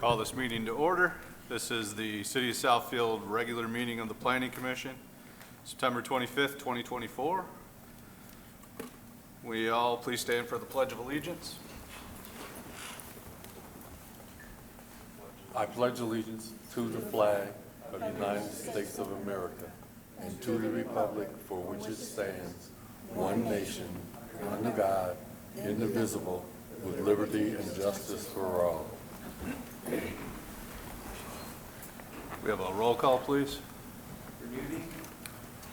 Call this meeting to order. This is the City of Southfield regular meeting of the Planning Commission, September 25th, 2024. We all please stand for the Pledge of Allegiance. I pledge allegiance to the flag of the United States of America and to the republic for which it stands, one nation, under God, indivisible, with liberty and justice for all. We have a roll call, please.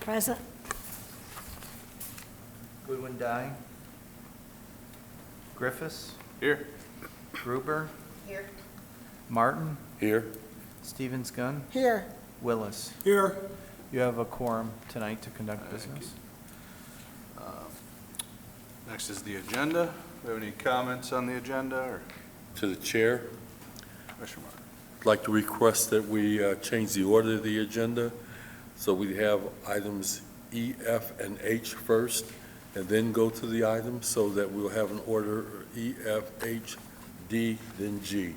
Present. Goodwin Dye. Griffiths. Here. Gruber. Here. Martin. Here. Stevens Gunn. Here. Willis. Here. You have a quorum tonight to conduct business. Next is the agenda. Do we have any comments on the agenda? Or To the chair, Commissioner Martin? I'd like to request that we change the order of the agenda so we have items E, F, and H first, and then go to the items so that we'll have an order E, F, H, D, then G.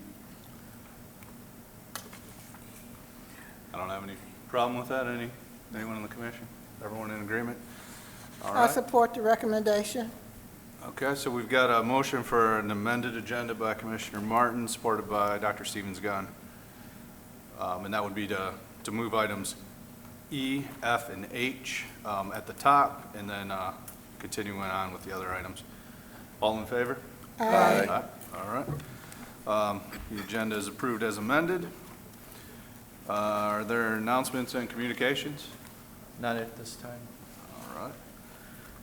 I don't have any problem with that. Anyone in the commission? Everyone in agreement? All I right. support the recommendation. Okay, so we've got a motion for an amended agenda by Commissioner Martin, supported by Dr. Stevens Gunn. And that would be to move items E, F, and H at the top, and then continuing on with the other items. All in favor? Aye. All right. The agenda is approved as amended. Are there announcements and communications? Not at this time. All right.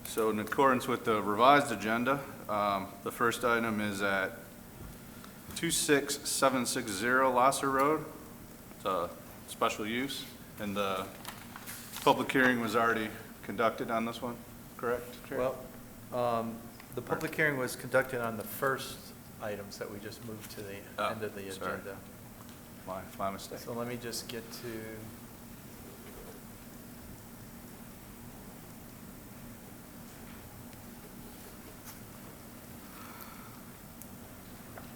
So in accordance with the revised agenda, the first item is at 26760 Lasser Road. It's a special use, and the public hearing was already conducted on this one, correct, Chair? Well, the public hearing was conducted on the first items that we just moved to the end of the sorry. agenda. My mistake. So let me just get to.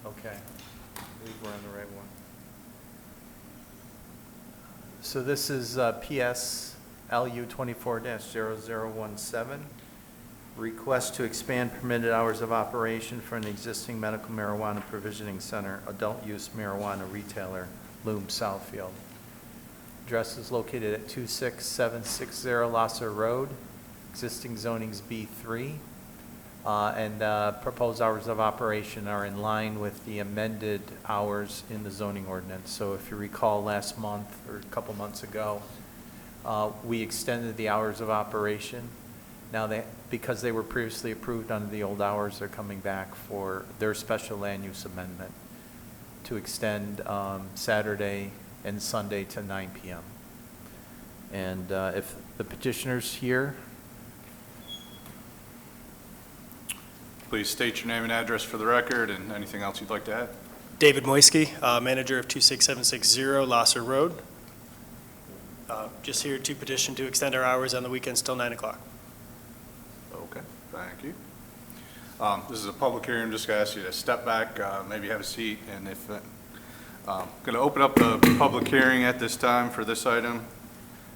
Okay, I believe we're on the right one. So this is PS LU 24-0017, request to expand permitted hours of operation for an existing medical marijuana provisioning center, adult use marijuana retailer, Loom, Southfield. Address is located at 26760 Lasser Road, existing zoning's B3. And proposed hours of operation are in line with the amended hours in the zoning ordinance. So if you recall last month or a couple months ago, we extended the hours of operation. Now, because they were previously approved under the old hours, they're coming back for their special land use amendment to extend Saturday and Sunday to 9 p.m. And if the petitioner's here, Please state your name and address for the record, and anything else you'd like to add. David Moisky, manager of 26760 Lasser Road. Just here to petition to extend our hours on the weekends till 9 o'clock. Okay, thank you. This is a public hearing. I'm just going to ask you to step back, maybe have a seat, and if going to open up the public hearing at this time for this item.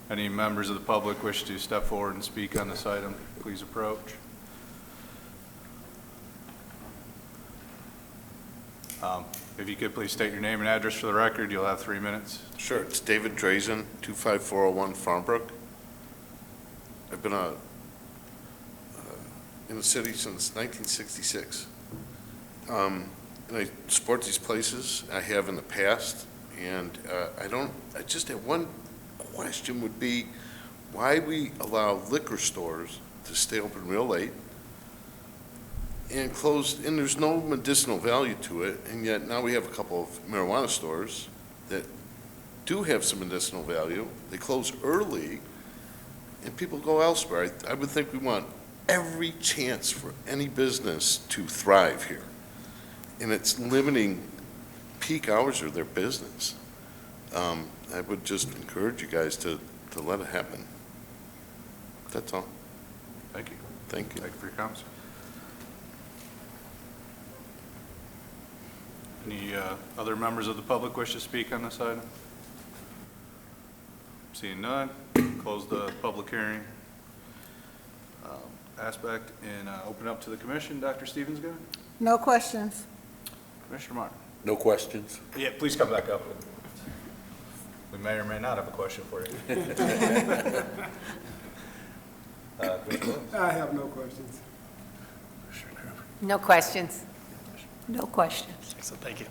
Any members of the public wish to step forward and speak on this item, please approach. If you could please state your name and address for the record, you'll have 3 minutes. Sure, it's David Drazen, 25401 Farmbrook. I've been in the city since 1966. And I support these places, I have in the past, and I just have one question would be why we allow liquor stores to stay open real late and closed, and there's no medicinal value to it, and yet now we have a couple of marijuana stores that do have some medicinal value. They close early, and people go elsewhere. I would think we want every chance for any business to thrive here, and it's limiting peak hours of their business. I would just encourage you guys to let it happen. That's all. Thank you. Thank you. Thank you for your comments. Any other members of the public wish to speak on this item? Seeing none, close the public hearing aspect and open up to the commission. Dr. Stevens, go ahead. No questions. Commissioner Martin. No questions? Yeah, please come back up. We may or may not have a question for you. Commissioner Willis. I have no questions. No questions. No questions. Excellent, thank you.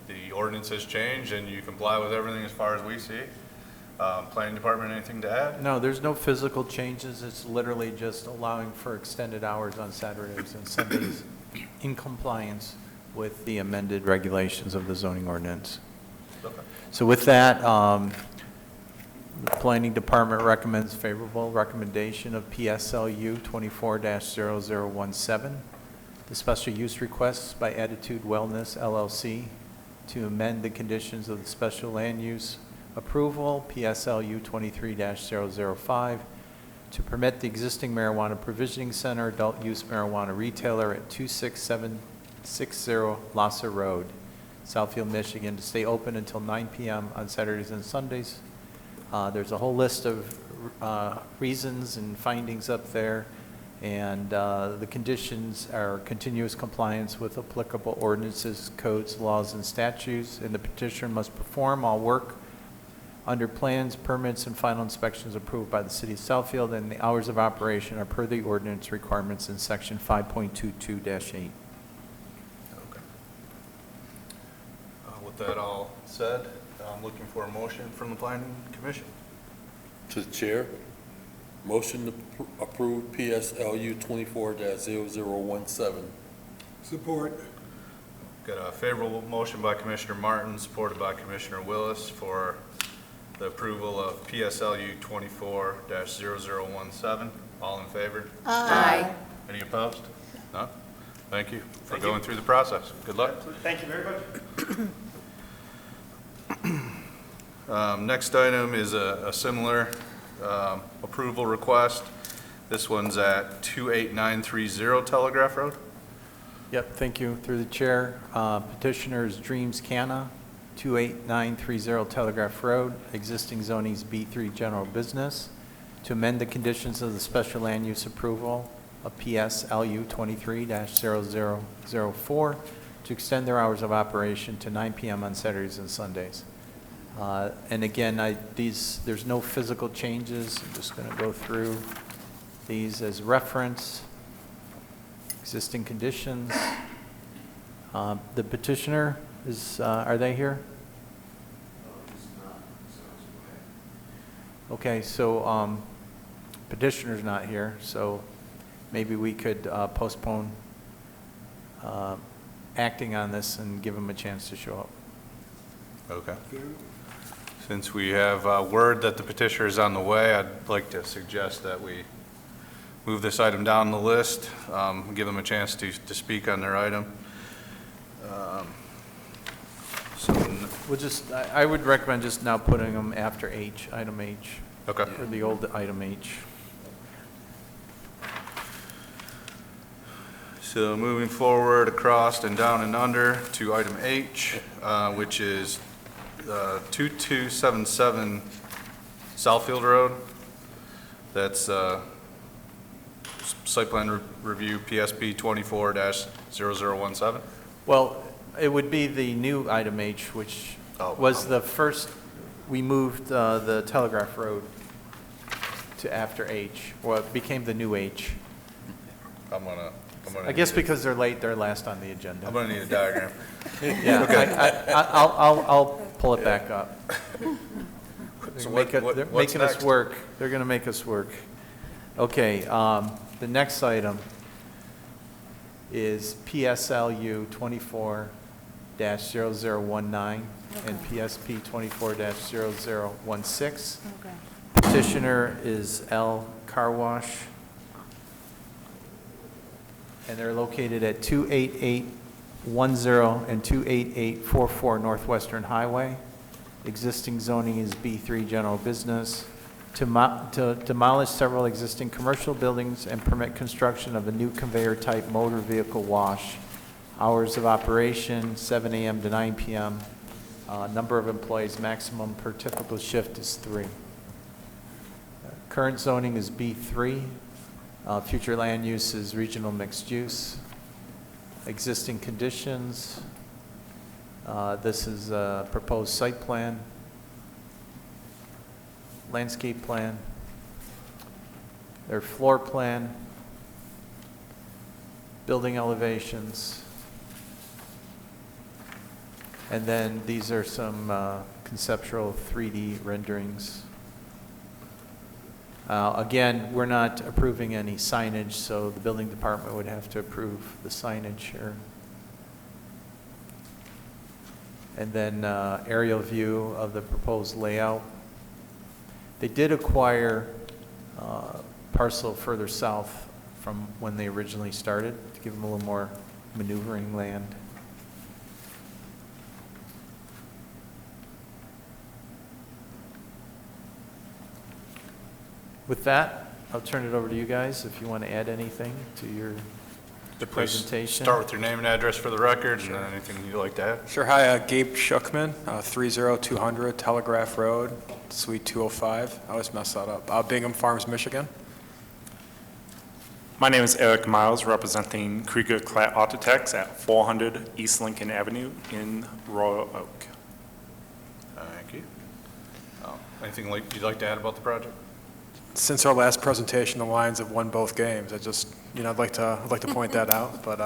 The ordinance has changed and you comply with everything as far as we see. Planning Department, anything to add? No, there's no physical changes. It's literally just allowing for extended hours on Saturdays and Sundays in compliance with the amended regulations of the zoning ordinance. Okay. So with that, the Planning Department recommends favorable recommendation of PSLU 24-0017, the special use requests by Attitude Wellness LLC to amend the conditions of the special land use approval, PSLU 23-005, to permit the existing marijuana provisioning center adult use marijuana retailer at 26760 Lassa Road, Southfield, Michigan, to stay open until 9 p.m. on Saturdays and Sundays. There's a whole list of reasons and findings up there, and the conditions are continuous compliance with applicable ordinances, codes, laws, and statutes, and the petitioner must perform all work under plans, permits, and final inspections approved by the City of Southfield, and the hours of operation are per the ordinance requirements in Section 5.22-8. With that all said, I'm looking for a motion from the Planning Commission. To the chair, motion to approve PSLU 24-0017. Support. Got a favorable motion by Commissioner Martin, supported by Commissioner Willis for the approval of PSLU 24-0017. All in favor? Aye. Any opposed? No? Thank you for going through the process. Good luck. Thank you very much. Next item is a similar approval request. This one's at 28930 Telegraph Road. Yep, thank you. Through the chair, petitioner's Dreams Canna, 28930 Telegraph Road, existing zoning's B3 general business, to amend the conditions of the special land use approval of PSLU 23-0004 to extend their hours of operation to 9 p.m. on Saturdays and Sundays. And again, there's no physical changes. I'm just going to go through these as reference. Existing conditions. The petitioner are they here? Okay, so petitioner's not here, so maybe we could postpone acting on this and give him a chance to show up. Okay. Since we have word that the petitioner is on the way, I'd like to suggest that we move this item down the list, give them a chance to speak on their item. We'll just, I would recommend just now putting them after H, item H, Okay. or the old item H. So moving forward across and down and under to item H, which is 2277 Southfield Road. That's site plan review PSP 24-0017. Well, it would be the new item H, which was the first, we moved the Telegraph Road to after H, or it became the new H. I'm gonna I guess because they're late, they're last on the agenda. I'm gonna need a diagram. Yeah, I'll pull it back up. So They're what's making us next? work. They're going to make us work. Okay, the next item is PSLU 24-0019 and PSP 24-0016. Okay. Petitioner is L Car Wash, and they're located at 28810 and 28844 Northwestern Highway. Existing zoning is B3 general business. To demolish several existing commercial buildings and permit construction of a new conveyor-type motor vehicle wash Hours of operation, 7 a.m. to 9 p.m. Number of employees, maximum per typical shift is 3. Current zoning is B3. Future land use is regional mixed use. Existing conditions, this is a proposed site plan, landscape plan, their floor plan, building elevations, and then these are some conceptual 3D renderings. Again, we're not approving any signage, so the building department would have to approve the signage here. And then aerial view of the proposed layout. They did acquire parcel further south from when they originally started to give them a little more maneuvering land. With that, I'll turn it over to you guys if you want to add anything to your Please presentation. start with your name and address for the record, and then anything you'd like to add. Sure. Hi, Gabe Schuckman, 30200 Telegraph Road, Suite 205. I always mess that up. Bingham Farms, Michigan. My name is Eric Miles, representing Krieger Klatt Architects at 400 East Lincoln Avenue in Royal Oak. Thank you. Anything you'd like to add about the project? Since our last presentation, the Lions have won both games. I'd like to point that out, but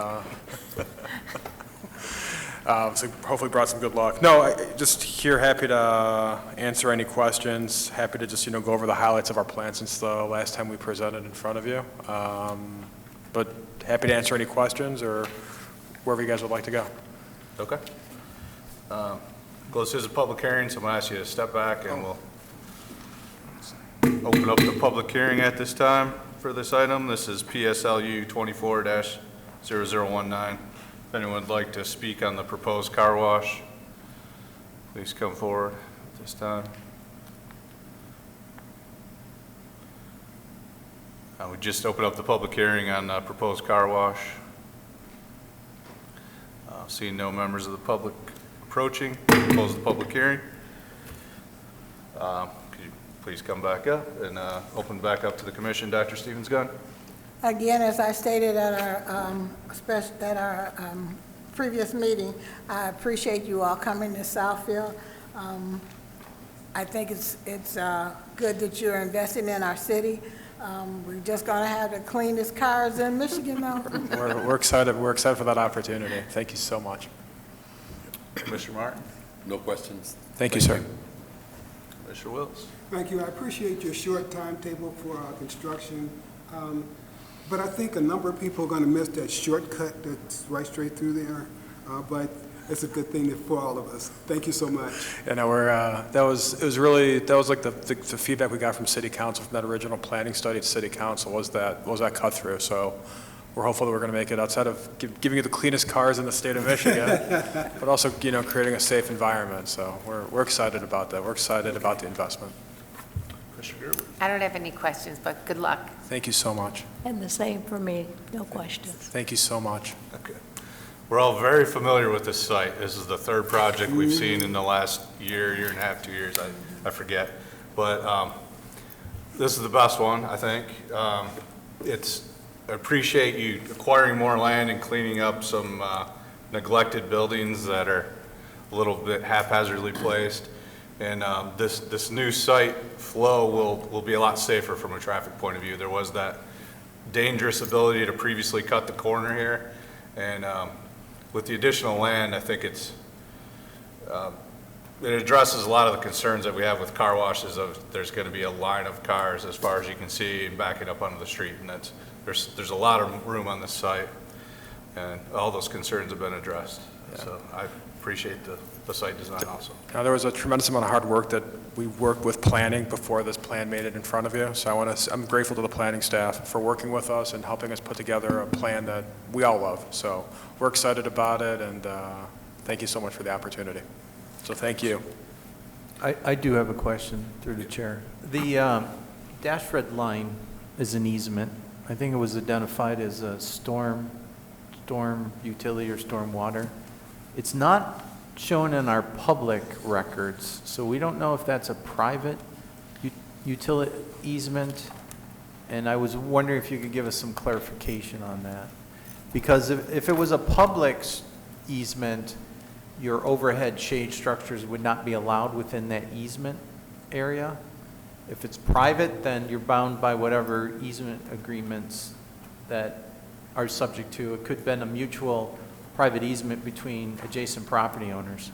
so hopefully brought some good luck. No, just here, happy to answer any questions. Happy to just go over the highlights of our plan since the last time we presented in front of you. But happy to answer any questions or wherever you guys would like to go. Okay. Well, this is a public hearing, so I'm going to ask you to step back and we'll open up the public hearing at this time for this item. This is PSLU 24-0019. If anyone would like to speak on the proposed car wash, please come forward at this time. We just opened up the public hearing on proposed car wash. Seeing no members of the public approaching, close the public hearing. Could you please come back up and open back up to the commission, Dr. Stevens-Gunn? Again, as I stated at our previous meeting, I appreciate you all coming to Southfield. I think it's good that you're investing in our city. We're just going to have the cleanest cars in Michigan now. We're excited. We're excited for that opportunity. Thank you so much. Commissioner Martin? No questions. Thank you, sir. Commissioner Wills? Thank you. I appreciate your short timetable for construction. But I think a number of people are going to miss that shortcut that's right straight through there. But it's a good thing for all of us. Thank you so much. Yeah, no, that was like the feedback we got from City Council from that original planning study to City Council was that cut through. So we're hopeful that we're going to make it outside of giving you the cleanest cars in the state of Michigan, but also creating a safe environment. So we're excited about that. We're excited about the investment. I don't have any questions, but good luck. Thank you so much. And the same for me, no questions. Thank you so much. Okay. We're all very familiar with this site. This is the third project we've seen in the last year and a half, 2 years, I forget. But this is the best one, I think. I appreciate you acquiring more land and cleaning up some neglected buildings that are a little bit haphazardly placed. And this new site flow will be a lot safer from a traffic point of view. There was that dangerous ability to previously cut the corner here. And with the additional land, I think it addresses a lot of the concerns that we have with car washes of there's going to be a line of cars as far as you can see and backing up onto the street. And there's a lot of room on this site. And all those concerns have been addressed. Yeah. So I appreciate the site design also. Now, there was a tremendous amount of hard work that we worked with planning before this plan made it in front of you. So I'm grateful to the planning staff for working with us and helping us put together a plan that we all love. So we're excited about it, and thank you so much for the opportunity. So thank you. I do have a question through the chair. The dash red line is an easement. I think it was identified as a storm storm utility or storm water. It's not shown in our public records, so we don't know if that's a private utility easement, and I was wondering if you could give us some clarification on that. Because if it was a public easement, your overhead shade structures would not be allowed within that easement area. If it's private, then you're bound by whatever easement agreements that are subject to. It could have been a mutual private easement between adjacent property owners.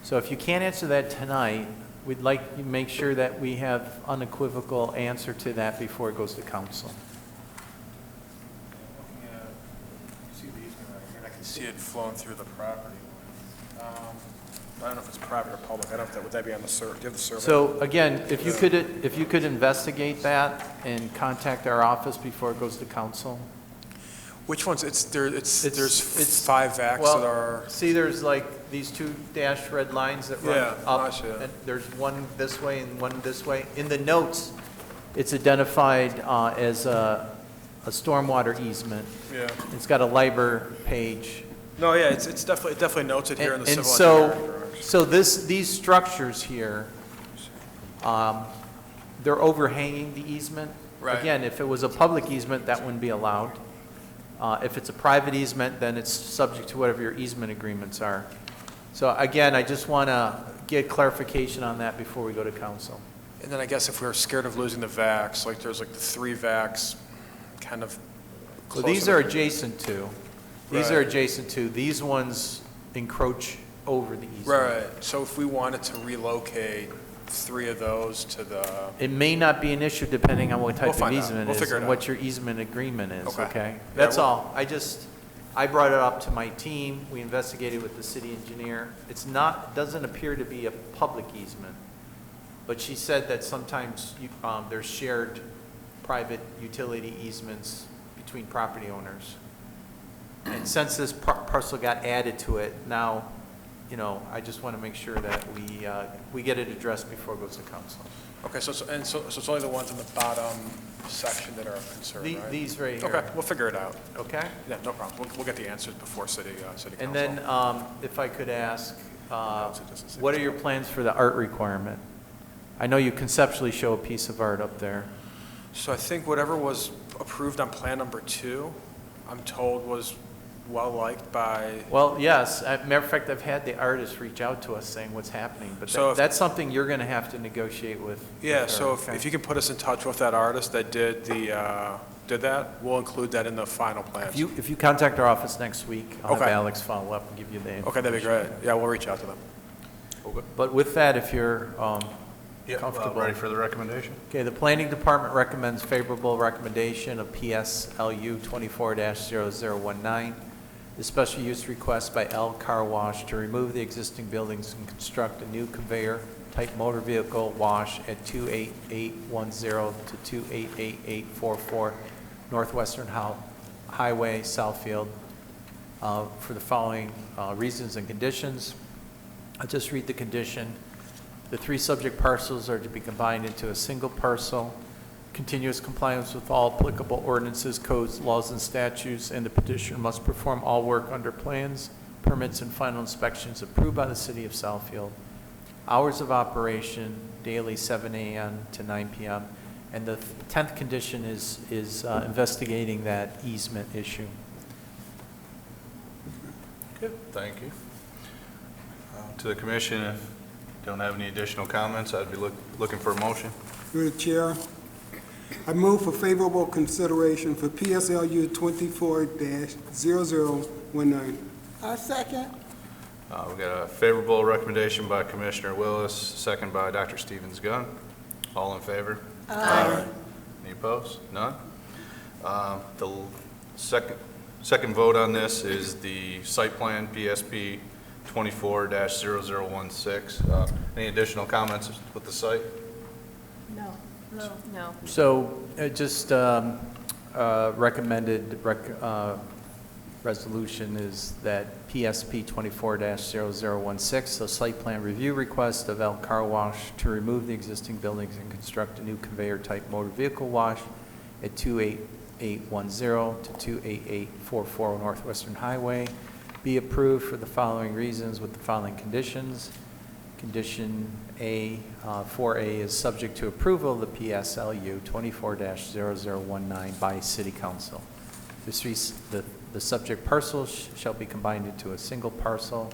So if you can't answer that tonight, we'd like to make sure that we have unequivocal answer to that before it goes to council. See the easement right here, and I can see it flowing through the property. I don't know if it's private or public. I don't know if that, would that be on the survey? Do you have the survey? So again, if you could investigate that and contact our office before it goes to council. Which ones? There's it's- 5 VACs that Well, are, see, there's like these 2 dashed red lines that run Yeah, up. I see it. And there's one this way and one this way. In the notes, it's identified as a stormwater easement. yeah. It's got a LIBOR page. No, yeah, it definitely notes it here in the And civil so, engineering drawings. so these structures here, they're overhanging the easement. Right. Again, if it was a public easement, that wouldn't be allowed. If it's a private easement, then it's subject to whatever your easement agreements are. So again, I just want to get clarification on that before we go to council. And then I guess if we're scared of losing the VACs, like there's like the 3 VACs kind of Well, close these enough. are adjacent to. These are adjacent to. These ones encroach over the easement. Right, so if we wanted to relocate 3 of those to the, It may not be an issue depending on what type We'll of find out. easement We'll it is figure it and out. what your easement agreement is, Okay. okay? Yeah, That's we'll- all. I brought it up to my team. We investigated with the city engineer. It's not, doesn't appear to be a public easement. But she said that sometimes there's shared private utility easements between property owners. And since this parcel got added to it, now, I just want to make sure that we get it addressed before it goes to council. okay, so it's only the ones in the bottom section that are of concern, right? These right here. Okay, we'll figure it out. Okay? Yeah, no problem. We'll get the answers before city council. And then, if I could ask, it doesn't say what are your plans for the art requirement? I know you conceptually show a piece of art up there. So I think whatever was approved on plan number 2, I'm told was well-liked by, Well, yes, matter of fact, I've had the artist reach out to us saying what's happening, but So if- that's something you're going to have to negotiate with. yeah, with her, so okay? if you can put us in touch with that artist that did that, we'll include that in the final plans. If you contact our office next week, I'll have Okay. Alex follow up and give you the information. Okay, that'd be great. Yeah, we'll reach out to them. But with that, if you're comfortable. Ready for the recommendation? Okay, the planning department recommends favorable recommendation of PSLU 24-0019. The special use request by L Car Wash to remove the existing buildings and construct a new conveyor-type motor vehicle wash at 28810 to 288844 Northwestern Highway, Southfield, for the following reasons and conditions. I'll just read the condition. The 3 subject parcels are to be combined into a single parcel. Continuous compliance with all applicable ordinances, codes, laws, and statutes, and the petitioner must perform all work under plans, permits, and final inspections approved by the city of Southfield. Hours of operation, daily 7 a.m. to 9 p.m. And the 10th condition is investigating that easement issue. Good, thank you. To the commission, if you don't have any additional comments, I'd be looking for a motion. Through the chair, I move for favorable consideration for PSLU 24-0019. A second. We got a favorable recommendation by Commissioner Willis, second by Dr. Stevens-Gunn. All in favor? Aye. Any opposed? None? The second vote on this is the site plan, PSP 24-0016. Any additional comments with the site? No. No. So just recommended resolution is that PSP 24-0016, the site plan review request of L Car Wash to remove the existing buildings and construct a new conveyor-type motor vehicle wash at 28810 to 28844 Northwestern Highway be approved for the following reasons with the following conditions. Condition A, 4A is subject to approval of the PSLU 24-0019 by City Council. The subject parcel shall be combined into a single parcel.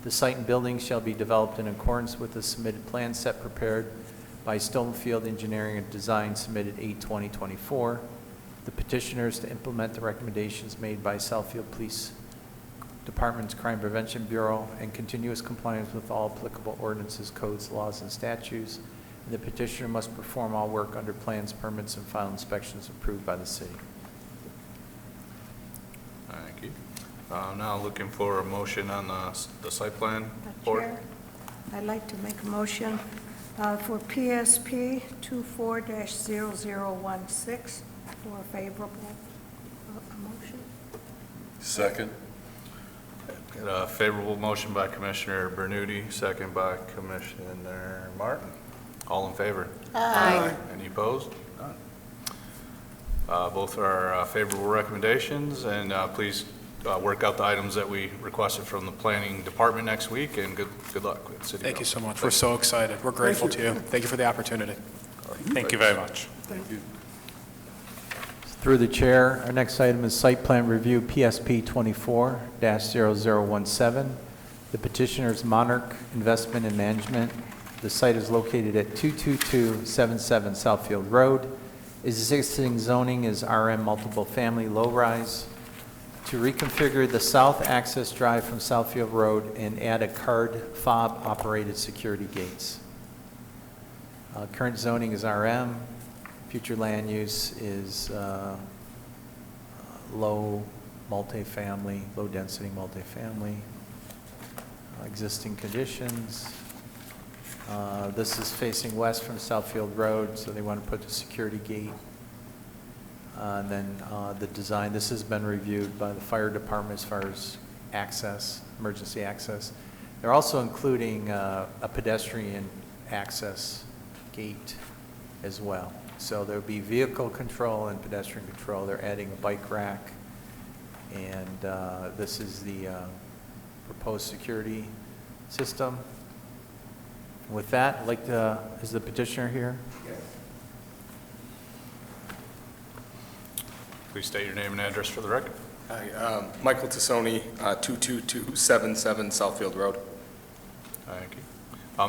The site and building shall be developed in accordance with the submitted plan set prepared by Southfield Engineering and Design submitted 8/20/24. The petitioners to implement the recommendations made by Southfield Police Department's Crime Prevention Bureau and continuous compliance with all applicable ordinances, codes, laws, and statutes. And the petitioner must perform all work under plans, permits, and final inspections approved by the city. Thank you. Now looking for a motion on the site plan board. Chair, I'd like to make a motion for PSP 24-0016 for a favorable motion. Second. Got a favorable motion by Commissioner Bernuti, second by Commissioner Martin. All in favor? Aye. Any opposed? None. Both are favorable recommendations, and please work out the items that we requested from the planning department next week, and good luck with City Thank you Council. so much. We're so excited. We're grateful to you. Thank you for the opportunity. Thank you very much. Thank you. Through the chair, our next item is site plan review PSP 24-0017. The petitioner is Monarch Investment and Management. The site is located at 22277 Southfield Road. Existing zoning is RM multiple family low rise. To reconfigure the south access drive from Southfield Road and add a card fob operated security gates. Current zoning is RM. Future land use is low multifamily, low density multifamily. Existing conditions. This is facing west from Southfield Road, so they want to put the security gate. And then the design, this has been reviewed by the fire department as far as access, emergency access. They're also including a pedestrian access gate as well. So there'll be vehicle control and pedestrian control. They're adding a bike rack. And this is the proposed security system. With that, I'd like to, is the petitioner here? Yes. Please state your name and address for the record. Hi, Michael Tassoni, 22277 Southfield Road. Thank you.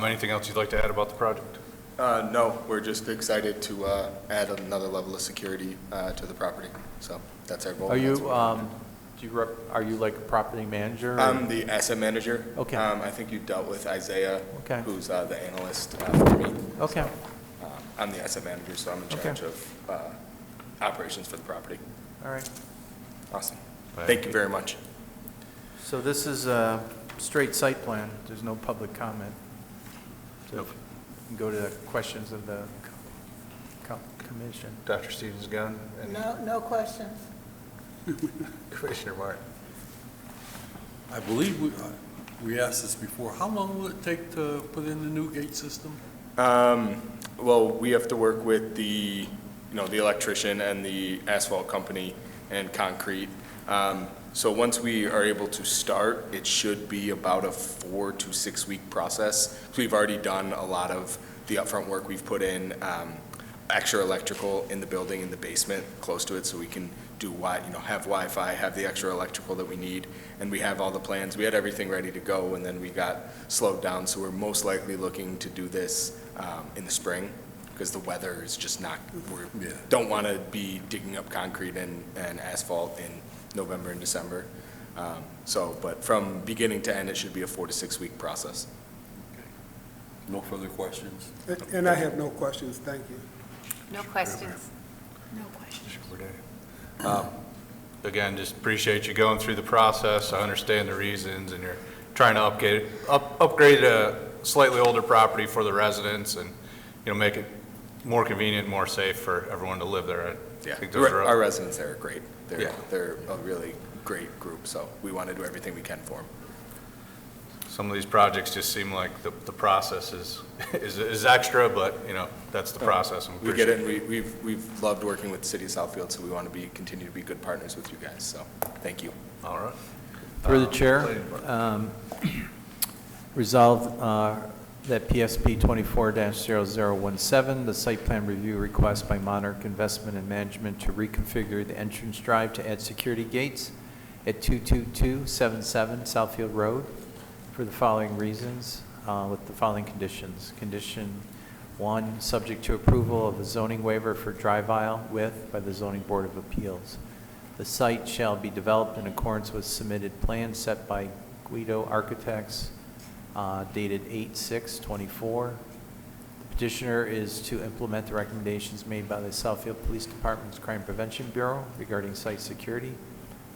Anything else you'd like to add about the project? No, we're just excited to add another level of security to the property, so that's our goal. Are you, That's are you like a property manager? or- I'm the asset manager. Okay. I think you dealt with Isaiah, Okay. who's the analyst for me. Okay. I'm the asset manager, so I'm in Okay. charge of operations for the property. All right. Awesome. Thank Thank you very much. So this is a straight site plan. There's no public comment. So Nope. you can go to the questions of the commission. Dr. Stevens-Gunn and No questions. Commissioner Martin. I believe we asked this before. How long will it take to put in the new gate system? Well, we have to work with the electrician and the asphalt company and concrete. So once we are able to start, it should be about a 4 to 6 week process. So we've already done a lot of the upfront work. We've put in extra electrical in the building, in the basement, close to it, so we can do have Wi-Fi, have the extra electrical that we need, and we have all the plans. We had everything ready to go, and then we got slowed down. So we're most likely looking to do this in the spring, because the weather is just not. We don't want to be digging up concrete and asphalt in November and December. But from beginning to end, it should be a 4 to 6 week process. No further questions? And I have no questions, thank you. No questions. No questions. Again, just appreciate you going through the process. I understand the reasons, and you're trying to upgrade a slightly older property for the residents and, make it more convenient, more safe for everyone to live there. I think those are Our residents there are great. Yeah. They're a really great group, so we want to do everything we can for them. Some of these projects just seem like the process is extra, but, that's the process. and We get it, appreciate and we've loved working with the city of Southfield, so we want to continue to be good partners with you guys, so, thank you. All right. Through the chair, Planning Board. resolve that PSP 24-0017, the site plan review request by Monarch Investment and Management to reconfigure the entrance drive to add security gates at 22277 Southfield Road for the following reasons, with the following conditions. Condition 1, subject to approval of a zoning waiver for drive aisle width by the Zoning Board of Appeals. The site shall be developed in accordance with submitted plans set by Guido Architects, dated 8/6/24. The petitioner is to implement the recommendations made by the Southfield Police Department's Crime Prevention Bureau regarding site security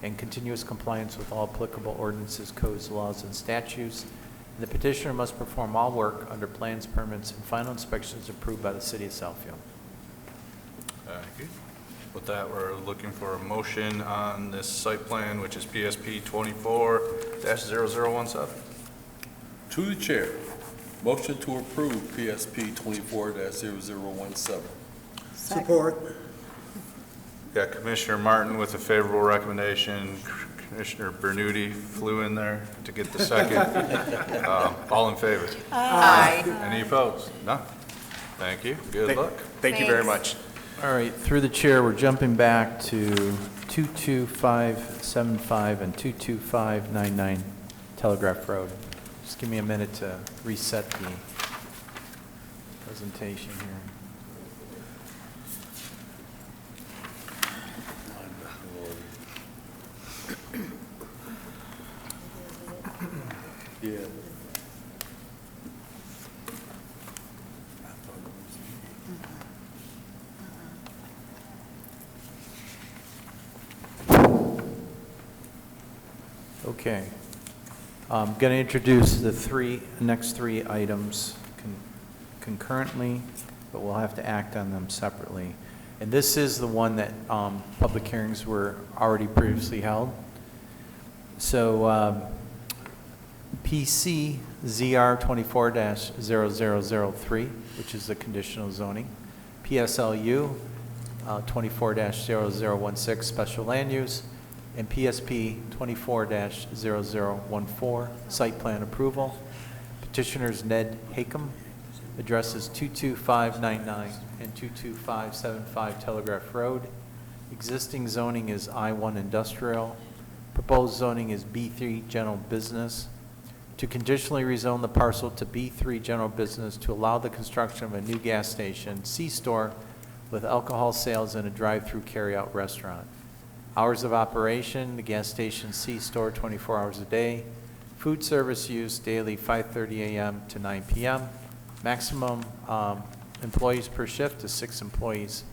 and continuous compliance with all applicable ordinances, codes, laws, and statutes. And the petitioner must perform all work under plans, permits, and final inspections approved by the City of Southfield. Thank you. With that, we're looking for a motion on this site plan, which is PSP 24-0017. To the chair, motion to approve PSP 24-0017. Support. Got Commissioner Martin with a favorable recommendation. Commissioner Bernuti flew in there to get the second. All in favor? Aye. Any opposed? No? Thank you. Good luck. Thank you very Thanks. much. All right, through the chair, we're jumping back to 22575 and 22599 Telegraph Road. Just give me a minute to reset the presentation here. Yeah. Okay. I'm going to introduce the next three items concurrently, but we'll have to act on them separately. And this is the one that public hearings were already previously held. So PC ZR 24-0003, which is the conditional zoning. PSLU 24-0016, special land use. And PSP 24-0014, site plan approval. Petitioners Ned Hakem, addresses 22599 and 22575 Telegraph Road. Existing zoning is I-1 industrial. Proposed zoning is B3 general business. To conditionally rezone the parcel to B3 general business to allow the construction of a new gas station, C-store, with alcohol sales and a drive-through carry-out restaurant. Hours of operation, the gas station C-store 24 hours a day. Food service use daily 5:30 a.m. to 9 p.m. Maximum employees per shift is 6 employees.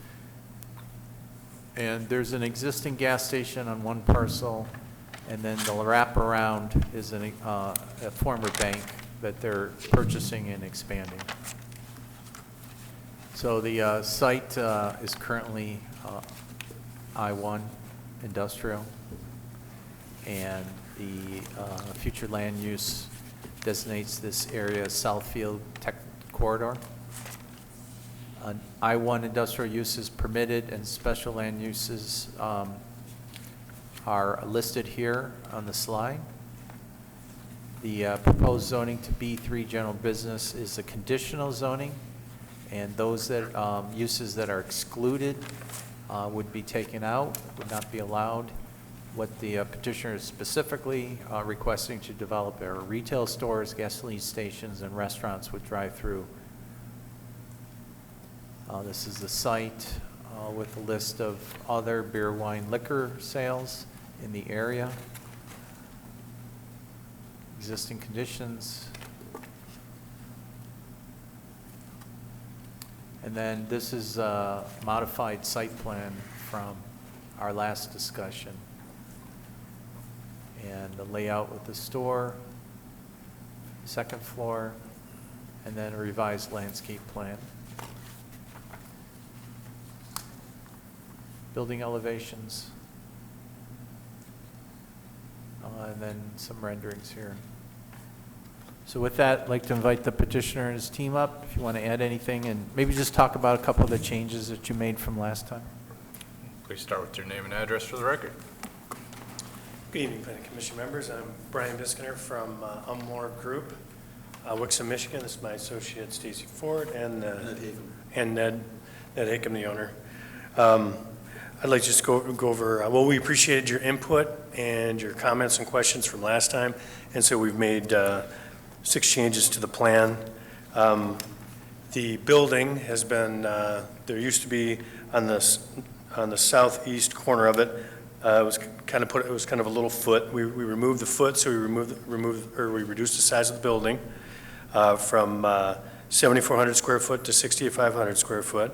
And there's an existing gas station on one parcel, and then the wraparound is a former bank that they're purchasing and expanding. So the site is currently I-1 industrial, and the future land use designates this area as Southfield Tech Corridor. An I-1 industrial use is permitted, and special land uses are listed here on the slide. The proposed zoning to B3 general business is a conditional zoning, and those that uses that are excluded would be taken out, would not be allowed. What the petitioner is specifically requesting to develop are retail stores, gasoline stations, and restaurants with drive-through. This is the site with a list of other beer, wine, liquor sales in the area. Existing conditions. And then this is a modified site plan from our last discussion. And the layout with the store, second floor, and then a revised landscape plan. Building elevations. And then some renderings here. So with that, I'd like to invite the petitioner and his team up, if you want to add anything, and maybe just talk about a couple of the changes that you made from last time. Please start with your name and address for the record. Good evening, Planning Commission members. I'm Brian Biskiner from Umlar Group, Wixom, Michigan. This is my associate Stacy Ford and Ned Hickam, the owner. I'd like to just go over, well, we appreciated your input and your comments and questions from last time, and so we've made 6 changes to the plan. The building has been, there used to be on the southeast corner of it, it was kind of a little foot. We removed the foot, so we reduced the size of the building from 7,400 square foot to 6,500 square foot.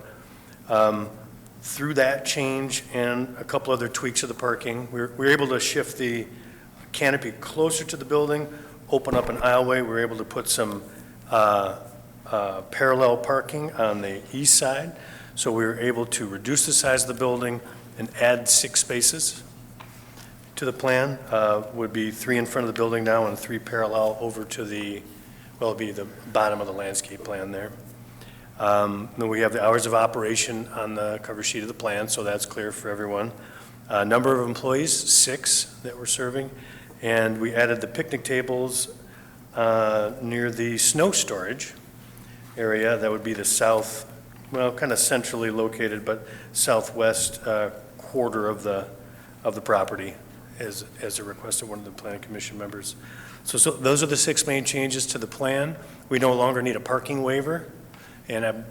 Through that change and a couple other tweaks of the parking, we were able to shift the canopy closer to the building, open up an aisleway. We were able to put some parallel parking on the east side. So we were able to reduce the size of the building and add 6 spaces to the plan. Would be 3 in front of the building now and 3 parallel over to the, well, it'll be the bottom of the landscape plan there. Then we have the hours of operation on the cover sheet of the plan, so that's clear for everyone. Number of employees, 6 that we're serving. And we added the picnic tables near the snow storage area. That would be the south, well, kind of centrally located, but southwest quarter of the property as a request of one of the Planning Commission members. So those are the 6 main changes to the plan. We no longer need a parking waiver. And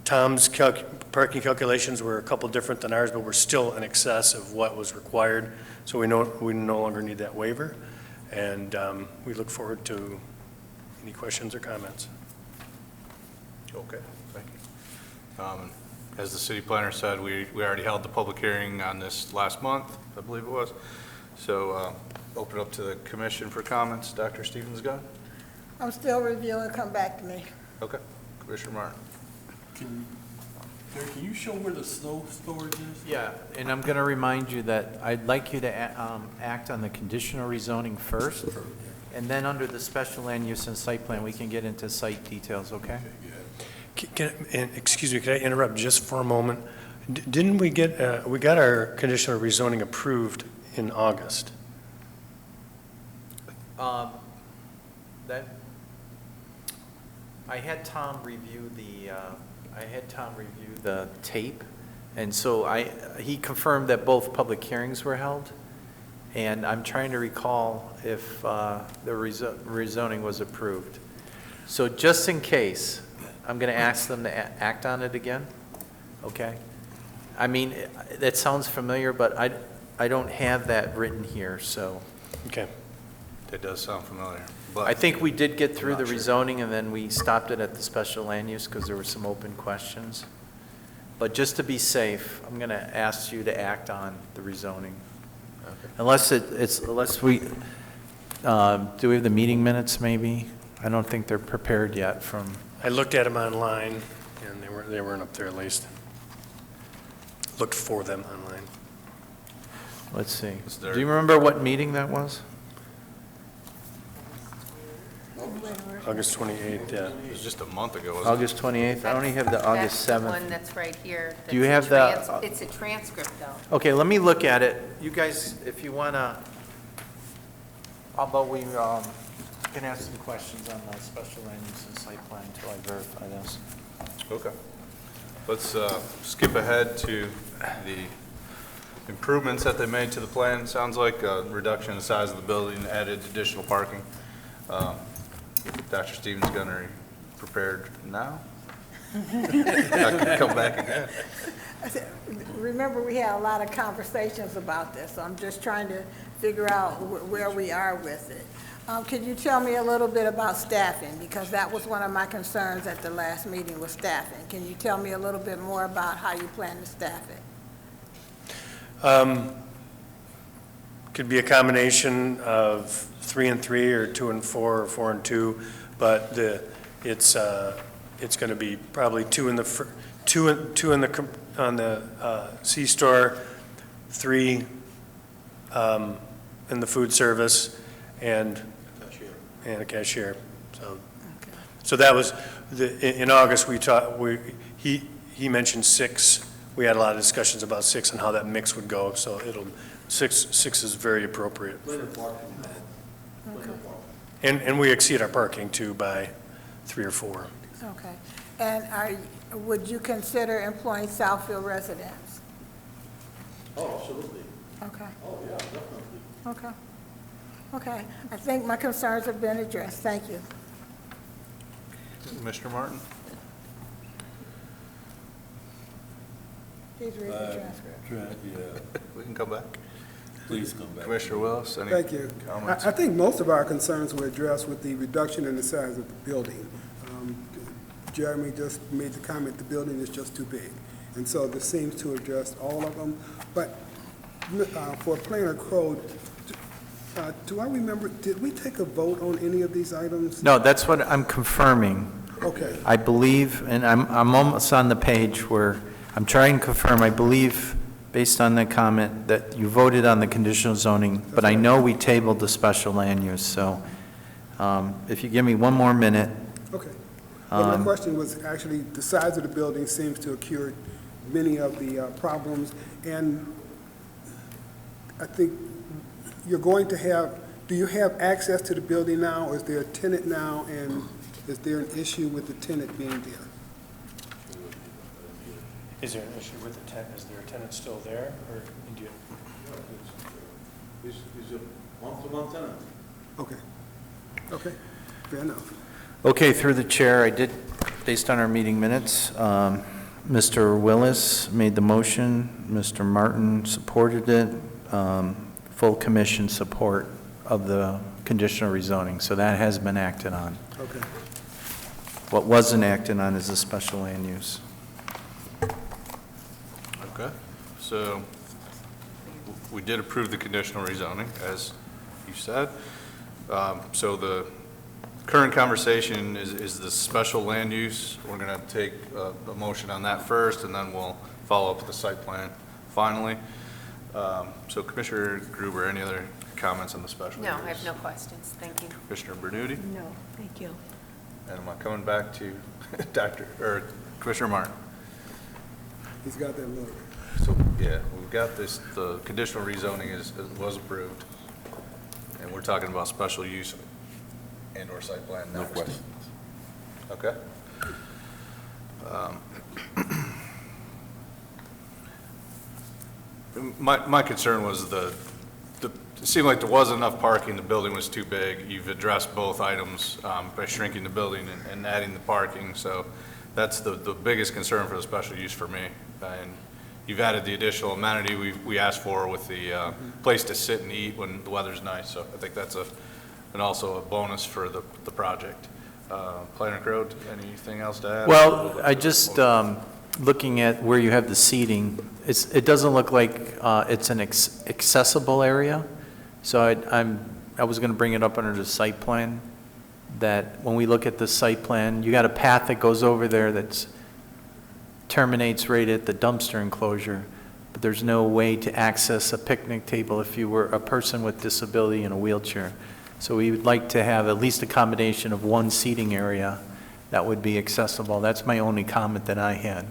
Tom's parking calculations were a couple different than ours, but we're still in excess of what was required. So we no longer need that waiver. And we look forward to any questions or comments. Okay, thank you. As the city planner said, we already held the public hearing on this last month, I believe it was. So open it up to the commission for comments. Dr. Stevens-Gunn? I'm still reviewing, come back to me. Okay. Commissioner Martin? Can you show where the snow storage is? Yeah, and I'm going to remind you that I'd like you to act on the conditional rezoning first, and then under the special land use and site plan, we can get into site details, okay? Excuse me, could I interrupt just for a moment? Didn't we get, we got our conditional rezoning approved in August? I had Tom review the tape, and so he confirmed that both public hearings were held, and I'm trying to recall if the rezoning was approved. So just in case, I'm going to ask them to act on it again, okay? I mean, that sounds familiar, but I don't have that written here, so. Okay. That does sound familiar. But I think we did get through I'm the not rezoning, and then we stopped it at the special land use because there were some open questions. But just to be safe, I'm going to ask you to act on the rezoning. Okay. Unless we, do we have the meeting minutes maybe? I don't think they're prepared yet from. I looked at them online, and they weren't up there at least. Looked for them online. Let's see. Do you remember what meeting that was? August 28th, yeah. It was just a month ago, wasn't it? August 28th? I only have the August 7th. That's the one that's right here. Do you have the? It's a transcript, though. Okay, let me look at it. You guys, if you want to, although we can ask some questions on the special land use and site plan until I verify this. Okay. Let's skip ahead to the improvements that they made to the plan. Sounds like a reduction in the size of the building, added additional parking. Dr. Stevens-Gunn, are you prepared now? I can come back again. Remember, we had a lot of conversations about this, so I'm just trying to figure out where we are with it. Could you tell me a little bit about staffing? Because that was one of my concerns at the last meeting was staffing. Can you tell me a little bit more about how you plan to staff it? Could be a combination of 3 and 3 or 2 and 4 or 4 and 2, but it's going to be probably 2 in the on the C-store, 3 in the food service, and a cashier. So that was, in August, he mentioned 6. We had a lot of discussions about 6 and how that mix would go, so six is very appropriate. And we exceed our parking too by 3 or 4. Okay. And would you consider employing Southfield residents? Oh, absolutely. Okay, Oh, yeah, definitely. okay. Okay, I think my concerns have been addressed. Thank you. Commissioner Martin? Please read the transcript. Yeah, We can come back. please come back. Commissioner Willis, any Thank you. comments? I think most of our concerns were addressed with the reduction in the size of the building. Jeremy just made the comment, the building is just too big. And so this seems to address all of them. But for planner code, do I remember, did we take a vote on any of these items? No, that's what I'm confirming. Okay. I believe, and I'm almost on the page where I'm trying to confirm, I believe, based on the comment, that you voted on the conditional zoning, but I know we tabled the special land use, so if you give me one more minute. Okay. Well, my question was actually, the size of the building seems to have cured many of the problems, and I think you're going to have, do you have access to the building now, or is there a tenant now, and is there an issue with the tenant being there? Is there an issue with the tenant? Is there a tenant still there, or do you? He's a month-to-month tenant. Okay. Okay, fair enough. Okay, through the chair, I did, based on our meeting minutes, Mr. Willis made the motion, Mr. Martin supported it, full commission support of the conditional rezoning, so that has been acted on. Okay. What wasn't acted on is the special land use. Okay, so we did approve the conditional rezoning, as you said. So the current conversation is the special land use. We're going to take a motion on that first, and then we'll follow up with the site plan finally. So Commissioner Gruber, any other comments on the special No, use? I have no questions. Thank you. Commissioner Bernuti? No, thank you. And am I coming back to Commissioner Martin? He's got that look. So, yeah, we've got this, the conditional rezoning was approved, and we're talking about special use and/or site plan No next. questions. Okay. My concern was it seemed like there wasn't enough parking, the building was too big. You've addressed both items by shrinking the building and adding the parking, so that's the biggest concern for the special use for me. And you've added the additional amenity we asked for with the place to sit and eat when the weather's nice, so I think that's and also a bonus for the project. Planner Crowd, anything else to add? Well, I just, looking at where you have the seating, it doesn't look like it's an accessible area. So I was going to bring it up under the site plan, that when we look at the site plan, you got a path that goes over there that terminates right at the dumpster enclosure, but there's no way to access a picnic table if you were a person with disability in a wheelchair. So we would like to have at least a combination of one seating area that would be accessible. That's my only comment that I had.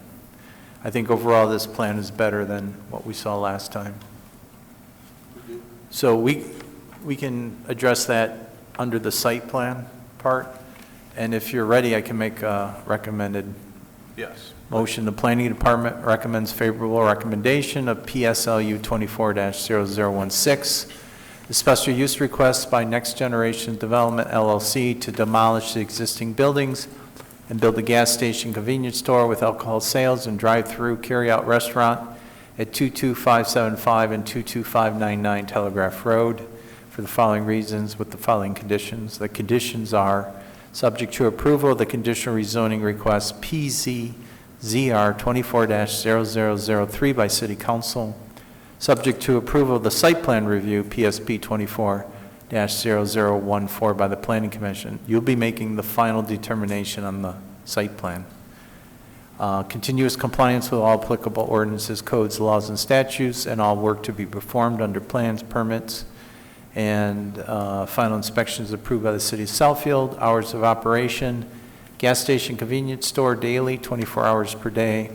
I think overall this plan is better than what we saw last time. So we can address that under the site plan part, and if you're ready, I can make a recommended Yes. motion. The Planning Department recommends favorable recommendation of PSLU 24-0016, the special use request by Next Generation Development LLC to demolish the existing buildings and build a gas station convenience store with alcohol sales and drive-through carry-out restaurant at 22575 and 22599 Telegraph Road for the following reasons with the following conditions. The conditions are subject to approval of the conditional rezoning request PZZR 24-0003 by City Council, subject to approval of the site plan review PSP 24-0014 by the Planning Commission. You'll be making the final determination on the site plan. Continuous compliance with all applicable ordinances, codes, laws, and statutes, and all work to be performed under plans, permits, And final inspection is approved by the city of Southfield. Hours of operation, gas station, convenience store daily, 24 hours per day.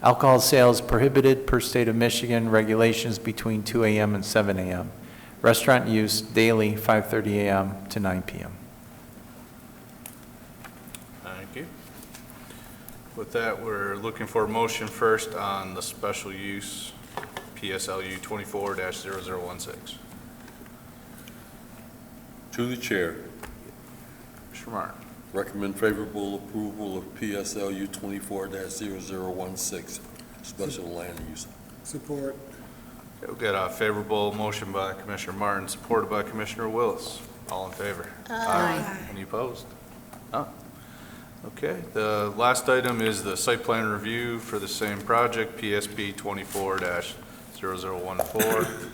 Alcohol sales prohibited per state of Michigan, regulations between 2 a.m. and 7 a.m. Restaurant use daily, 5:30 a.m. to 9 p.m. Thank you. With that, we're looking for a motion first on the special use PSLU 24-0016. To the chair, Mr. Martin. recommend favorable approval of PSLU 24-0016, special land use. Support. Okay, we've got a favorable motion by Commissioner Martin, supported by Commissioner Willis. All in favor? Aye. Any opposed? None. Okay, the last item is the site plan review for the same project, PSP 24-0014.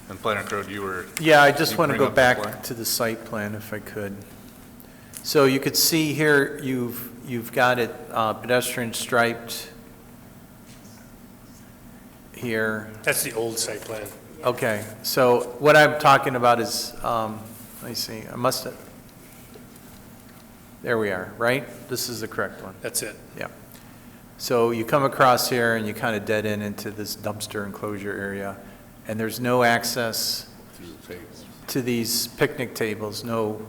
And Planner Code, you were... Yeah, I just you want to bring go up the plan? back to the site plan if I could. So you could see here, you've got it pedestrian striped here. That's the old site plan. Okay, so what I'm talking about is, let me see, I must have, there we are, right? This is the correct one. That's it. Yeah. So you come across here and you kind of dead end into this dumpster enclosure area, and there's no access to these picnic tables, no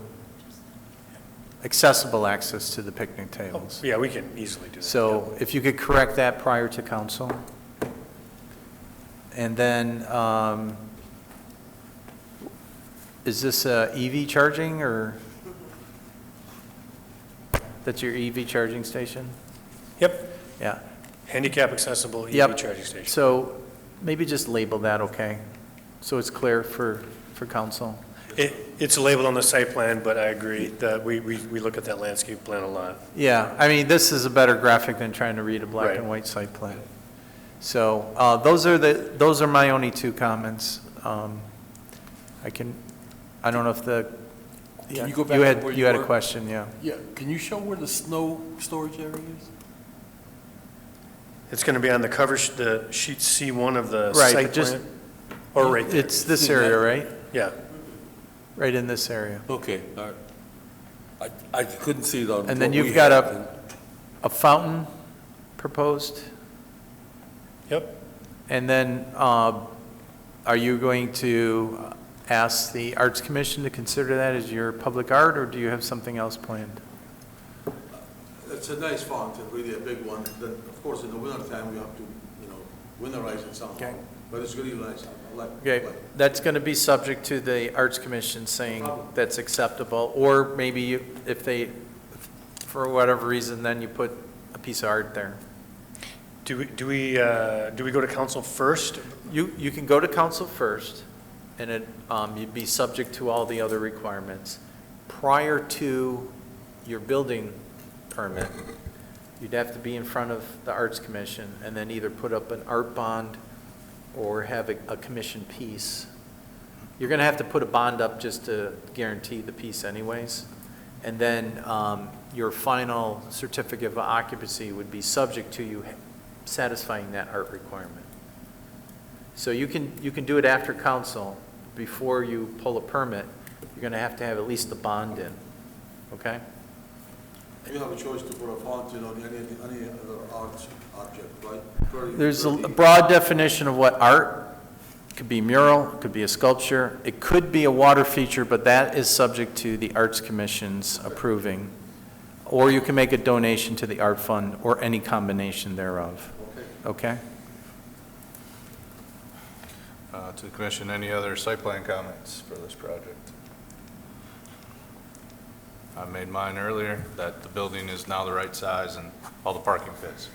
accessible access to the picnic tables. Yeah, we can easily do that. So if you could correct that prior to council. And then, is this EV charging, or that's your EV charging station? Yep, Yeah. handicap accessible EV Yep. charging station. So maybe just label that, okay? So it's clear for council. It's labeled on the site plan, but I agree that we look at that landscape plan a lot. Yeah, I mean, this is a better graphic than trying to read a black and white site plan. So those are my only two comments. I don't know if Can you go back to where you had a were? question, yeah. Yeah, can you show where the snow storage area is? It's going to be on the cover, the sheet C1 of the Right, site but just- plan? Or right there? It's this area, right? Yeah. Right in this area. Okay, all right. I couldn't see it on. And then what you've we got have. a fountain proposed? Yep. And then, are you going to ask the Arts Commission to consider that as your public art, or do you have something else planned? It's a nice fountain, really a big one. Then, of course, in the winter time, we have to, winterize it somehow. Okay. But it's really nice. I like Okay, that's going to be subject to the Arts Commission saying that's acceptable, or maybe if they, for whatever reason, then you put a piece of art there. Do we go to council first? You can go to council first, and you'd be subject to all the other requirements. Prior to your building permit, you'd have to be in front of the Arts Commission and then either put up an art bond or have a commission piece. You're going to have to put a bond up just to guarantee the piece anyways. And then your final certificate of occupancy would be subject to you satisfying that art requirement. So you can do it after council. Before you pull a permit, you're going to have at least the bond in, okay? You have a choice to put a fountain on any other art object, right? There's a broad definition of what art. It could be mural, it could be a sculpture, it could be a water feature, but that is subject to the Arts Commission's approving. Or you can make a donation to the art fund or any combination thereof. Okay? To the commission, any other site plan comments for this project? I made mine earlier, that the building is now the right size and all the parking fits,